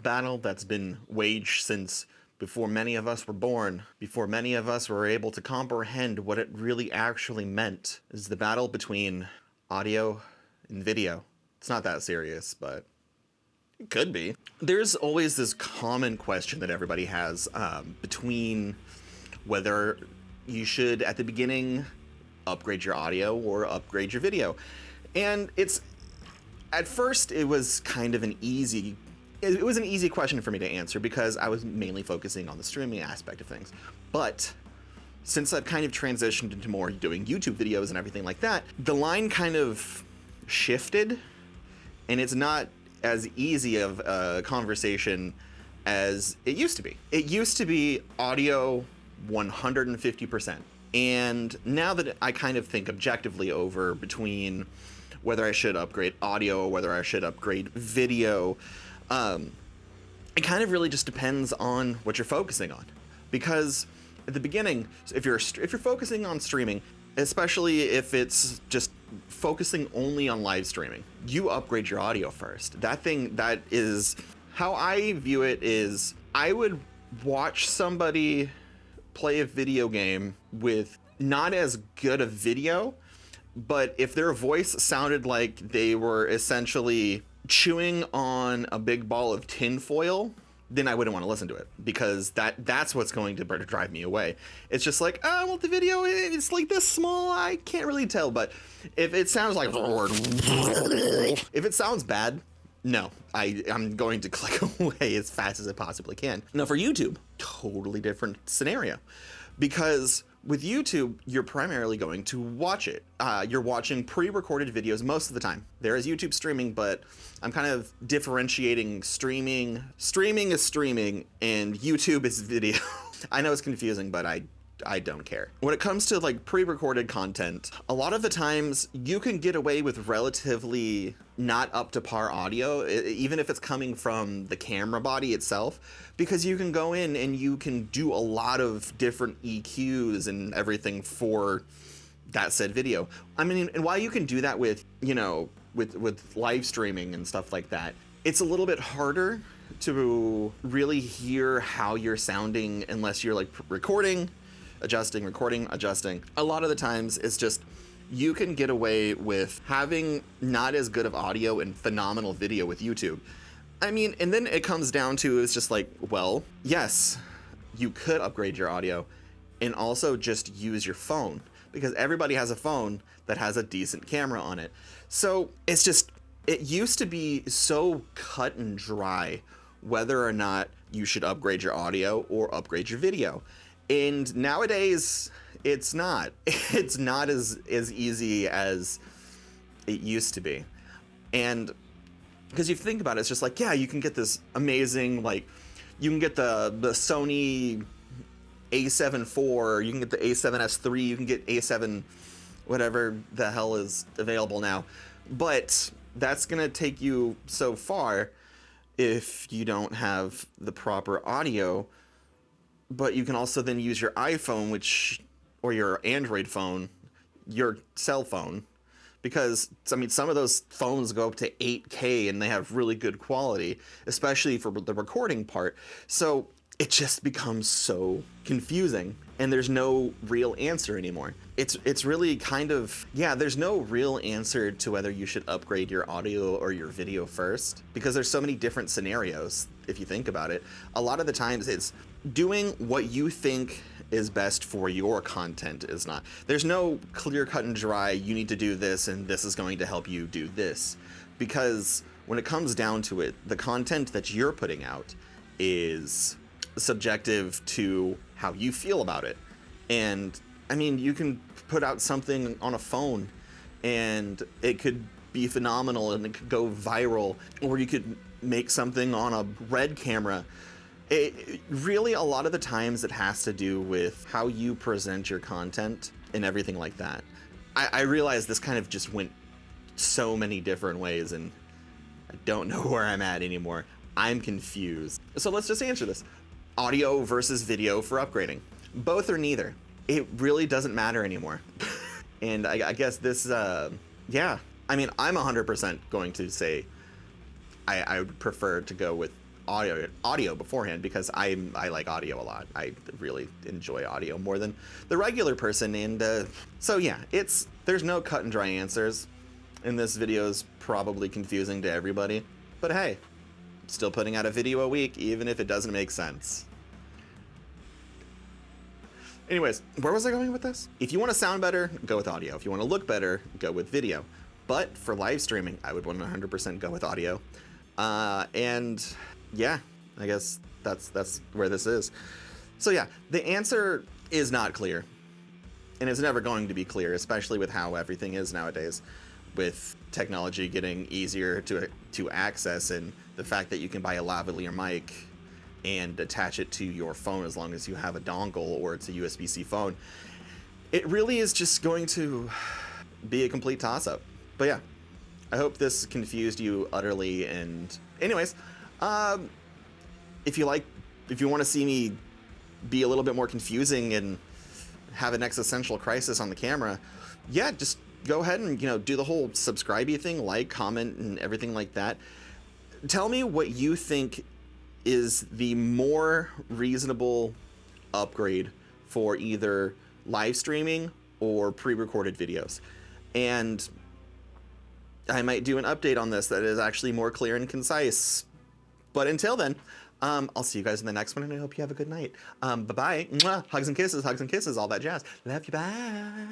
battle that's been waged since before many of us were born, before many of us were able to comprehend what it really actually meant, is the battle between audio and video. It's not that serious, but it could be. There's always this common question that everybody has between whether you should, at the beginning, upgrade your audio or upgrade your video. And at first, it was kind of an easy question for me to answer because I was mainly focusing on the streaming aspect of things. But since I've kind of transitioned into more doing YouTube videos and everything like that, the line kind of shifted, and it's not as easy of a conversation as it used to be. It used to be audio 150%. And now that I kind of think objectively over between whether I should upgrade audio or whether I should upgrade video, it kind of really just depends on what you're focusing on. Because at the beginning, if you're focusing on streaming, especially if it's just focusing only on live streaming, you upgrade your audio first. That is how I view it. Is I would watch somebody play a video game with not as good a video, but if their voice sounded like they were essentially chewing on a big ball of tin foil, then I wouldn't want to listen to it, because that's what's going to drive me away. It's just like, oh, well, the video, it's like this small, I can't really tell. But if it sounds like, if it sounds bad, no, I'm going to click away as fast as I possibly can. Now for YouTube, totally different scenario, because with YouTube, you're primarily going to watch it. You're watching pre-recorded videos most of the time. There is YouTube streaming, but I'm kind of differentiating streaming. Streaming is streaming, and YouTube is video. I know it's confusing, but I don't care. When it comes to like pre-recorded content, a lot of the times you can get away with relatively not up to par audio, even if it's coming from the camera body itself, because you can go in and you can do a lot of different EQs and everything for that said video. I mean, and while you can do that with, with live streaming and stuff like that, it's a little bit harder to really hear how you're sounding unless you're like recording, adjusting, recording, adjusting. A lot of the times it's just, you can get away with having not as good of audio and phenomenal video with YouTube. I mean, and then it comes down to, it's just like, well, yes, you could upgrade your audio and also just use your phone, because everybody has a phone that has a decent camera on it. So it's just, it used to be so cut and dry whether or not you should upgrade your audio or upgrade your video. And nowadays, it's not. It's not as easy as it used to be. And because you think about it, it's just like, yeah, you can get this amazing, like, you can get the Sony A7 IV, you can get the A7S III, you can get A7, whatever the hell is available now. But that's going to take you so far if you don't have the proper audio. But you can also then use your iPhone, or your Android phone, your cell phone, because, I mean, some of those phones go up to 8K and they have really good quality, especially for the recording part. So it just becomes so confusing, and there's no real answer anymore. It's really kind of, yeah, there's no real answer to whether you should upgrade your audio or your video first, because there's so many different scenarios if you think about it. A lot of the times it's doing what you think is best for your content is not. There's no clear cut and dry, you need to do this and this is going to help you do this. Because when it comes down to it, the content that you're putting out is subjective to how you feel about it. And I mean, you can put out something on a phone and it could be phenomenal and it could go viral, or you could make something on a Red camera. It really, a lot of the times it has to do with how you present your content and everything like that. I realize this kind of just went so many different ways and I don't know where I'm at anymore. I'm confused. So let's just answer this. Audio versus video for upgrading. Both or neither. It really doesn't matter anymore. And I guess this, yeah. I mean, I'm 100% going to say I would prefer to go with audio beforehand, because I like audio a lot. I really enjoy audio more than the regular person, and so yeah, there's no cut and dry answers, and this video is probably confusing to everybody, but hey, still putting out a video a week, even if it doesn't make sense. Anyways, where was I going with this? If you want to sound better, go with audio. If you want to look better, go with video. But for live streaming, I would 100% go with audio. And yeah, I guess that's where this is. So yeah, the answer is not clear. And it's never going to be clear, especially with how everything is nowadays, with technology getting easier to access, and the fact that you can buy a lavalier mic and attach it to your phone as long as you have a dongle or it's a USB-C phone. It really is just going to be a complete toss-up. But yeah, I hope this confused you utterly. And anyways, if you want to see me be a little bit more confusing and have an existential crisis on the camera, yeah, just go ahead and, do the whole subscribe-y thing, like, comment, and everything like that. Tell me what you think is the more reasonable upgrade for either live streaming or pre-recorded videos. And I might do an update on this that is actually more clear and concise. But until then, I'll see you guys in the next one, and I hope you have a good night. Bye-bye. Mwah. Hugs and kisses, all that jazz. Love you, bye.